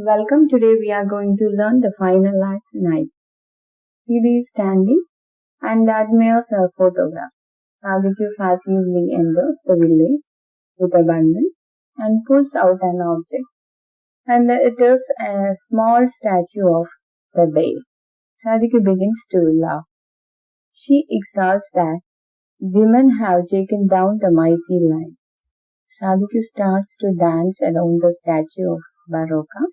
Welcome. Today we are going to learn the final act night. Sidi is standing and admires her photograph. Sadhguru fatuously enters the village with a bundle and pulls out an object. And it is a small statue of the bear. Sadhguru begins to laugh. She exalts that women have taken down the mighty lion. Sadhguru starts to dance around the statue of Baroka.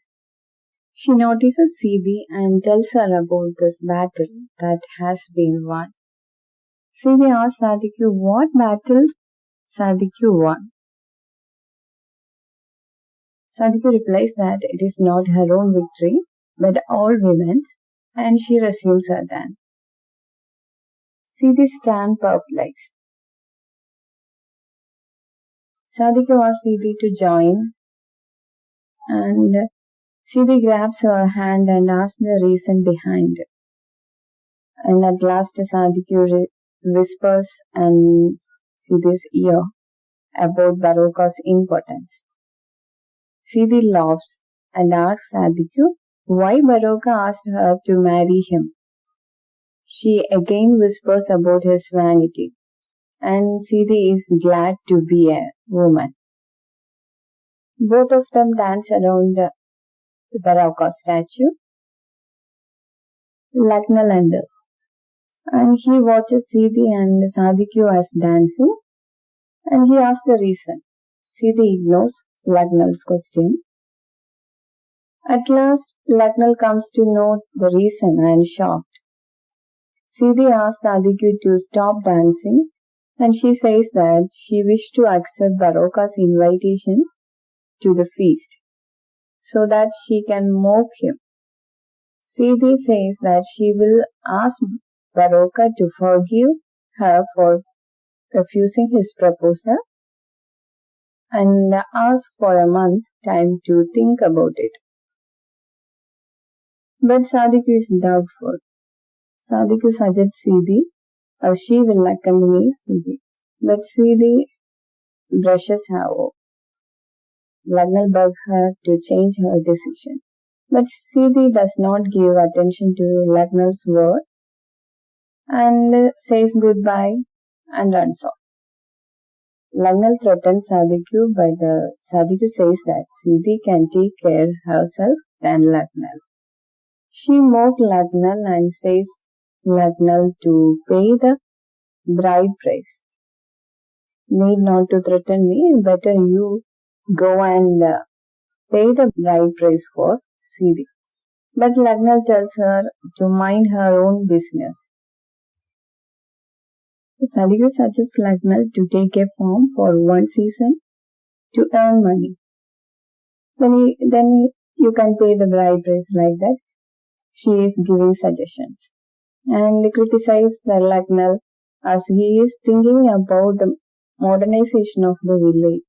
She notices Sidi and tells her about this battle that has been won. Sidi asks Sadhguru what battle Sadhguru won. Sadhguru replies that it is not her own victory, but all women's, and she resumes her dance. Sidi stands perplexed. Sadhguru asks Sidi to join, and Sidi grabs her hand and asks the reason behind it. And at last Sadhguru whispers in Sidi's ear about Baroka's impotence. Sidi laughs and asks Sadhguru why Baroka asked her to marry him. She again whispers about his vanity, and Sidi is glad to be a woman. Both of them dance around the Baroka statue. Lucknow enters, and he watches Sidi and Sadhguru as dancing, and he asks the reason. Sidi ignores Lucknow's question. At last, Lucknow comes to know the reason and is shocked. Sidi asks Sadhguru to stop dancing, and she says that she wished to accept Baroka's invitation to the feast, so that she can mock him. Sidi says that she will ask Baroka to forgive her for refusing his proposal and ask for a month time to think about it. But Sadhguru is doubtful. Sadhguru suggests Sidi or she will accompany Sidi. But Sidi brushes her off. Lucknow begs her to change her decision. But Sidi does not give attention to Lucknow's word and says goodbye and runs off. Lucknow threatens Sadhguru, but Sadhguru says that Sidi can take care herself than Lucknow. She mocks Lucknow and says Lucknow to pay the bride price. Need not to threaten me, better you go and pay the bride price for Sidi. But Lucknow tells her to mind her own business. Sadhguru suggests Lucknow to take a farm for one season to earn money. Then you can pay the bride price like that. She is giving suggestions and criticizes Lucknow as he is thinking about the modernization of the village,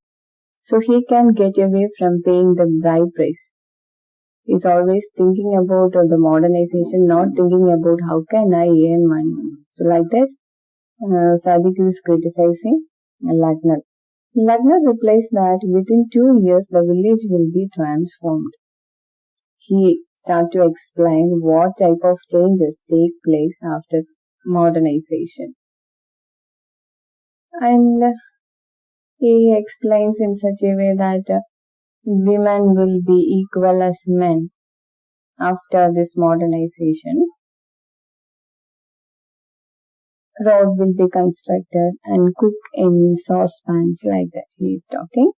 so he can get away from paying the bride price. He is always thinking about the modernization, not thinking about how can I earn money. So like that, Sadhguru is criticizing Lucknow. Lucknow replies that within 2 years the village will be transformed. He starts to explain what type of changes take place after modernization. And he explains in such a way that women will be equal as men after this modernization. Road will be constructed and cook in saucepans like that. He is talking.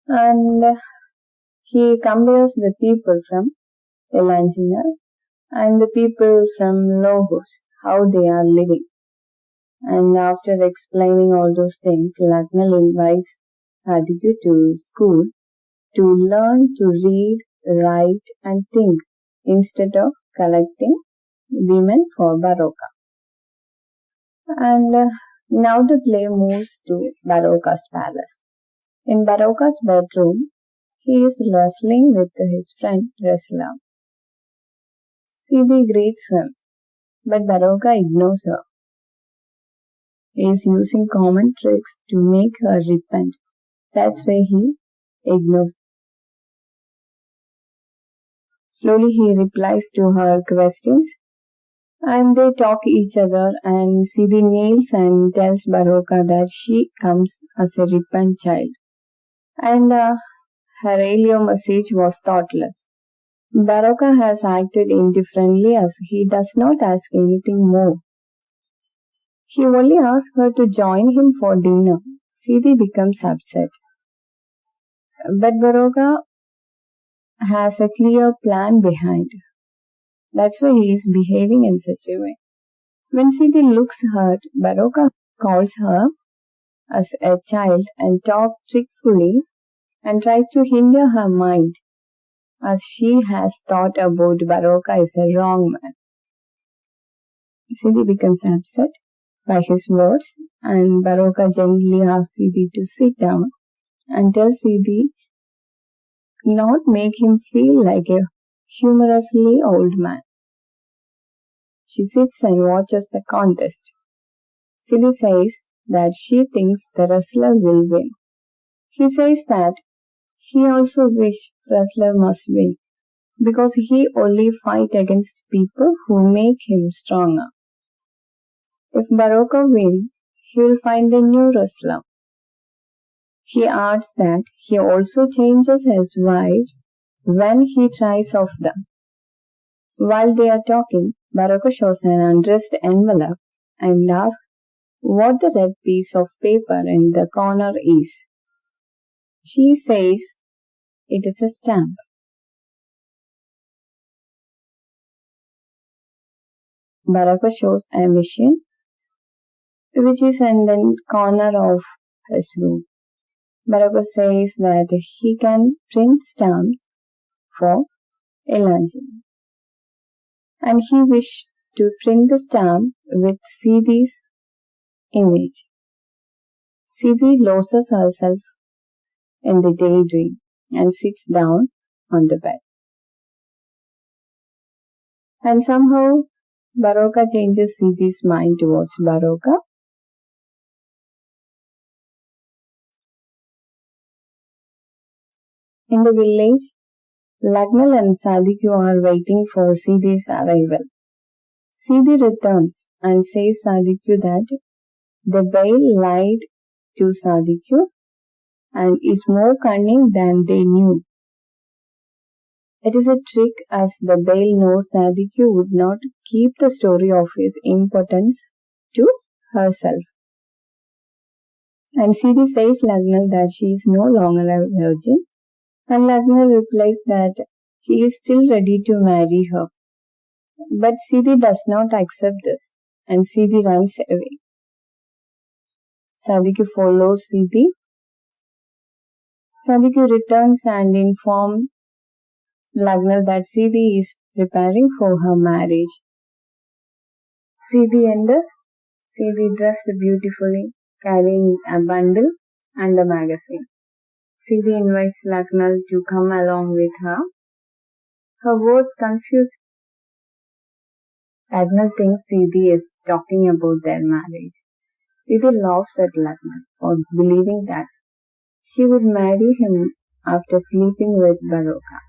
And he compares the people from Elanjina and the people from Logos, how they are living. And after explaining all those things, Lucknow invites Sadhguru to school to learn to read, write and think instead of collecting women for Baroka. And now the play moves to Baroka's palace. In Baroka's bedroom, he is wrestling with his friend Reslam. Sidi greets him, but Baroka ignores her. He is using common tricks to make her repent. That's why he ignores Slowly he replies to her questions and they talk each other and Sidi kneels and tells Baroka that she comes as a repentant child and her earlier message was thoughtless. Baroka has acted indifferently as he does not ask anything more. He only asks her to join him for dinner. Sidi becomes upset. But Baroka has a clear plan behind. That's why he is behaving in such a way. When Sidi looks hurt, Baroka calls her as a child and talks trickfully and tries to hinder her mind as she has thought about Baroka is a wrong man. Sidi becomes upset by his words and Baroka gently asks Sidi to sit down and tells Sidi not make him feel like a humorously old man. She sits and watches the contest. Sidi says that she thinks the wrestler will win. He says that he also wishes wrestler must win because he only fight against people who make him stronger. If Baroka wins, he will find a new wrestler. He adds that he also changes his wives when he tries off them. While they are talking, Baroka shows an undressed envelope and asks what the red piece of paper in the corner is. She says it is a stamp. Baroka shows a machine which is in the corner of his room. Baroka says that he can print stamps for Elangeline. And he wished to print the stamp with Sidi's image. Sidi loses herself in the daydream and sits down on the bed. And somehow Baroka changes Sidi's mind towards Baroka. In the village, Lagnal and Sadiku are waiting for Sidi's arrival. Sidi returns and says Sadiku that the Bail lied to Sadiku and is more cunning than they knew. It is a trick as the Bail knows Sadiku would not keep the story of his impotence to herself. And Sidi says Lagnal that she is no longer a virgin and Lagnal replies that he is still ready to marry her. But Sidi does not accept this and Sidi runs away. Sadiku follows Sidi. Sadiku returns and informs Lagnal that Sidi is preparing for her marriage. Sidi enters. Sidi dressed beautifully, carrying a bundle and a magazine. Sidi invites Lagnal to come along with her. Her words confuse. Lagnal thinks Sidi is talking about their marriage. Sidi laughs at Lagnal for believing that she would marry him after sleeping with Baroka.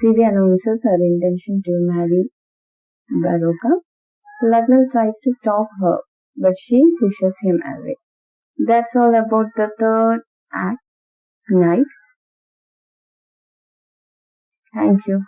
Sidi announces her intention to marry Baroka. Lagnal tries to stop her, but she pushes him away. That's all about the third act, Night. Thank you.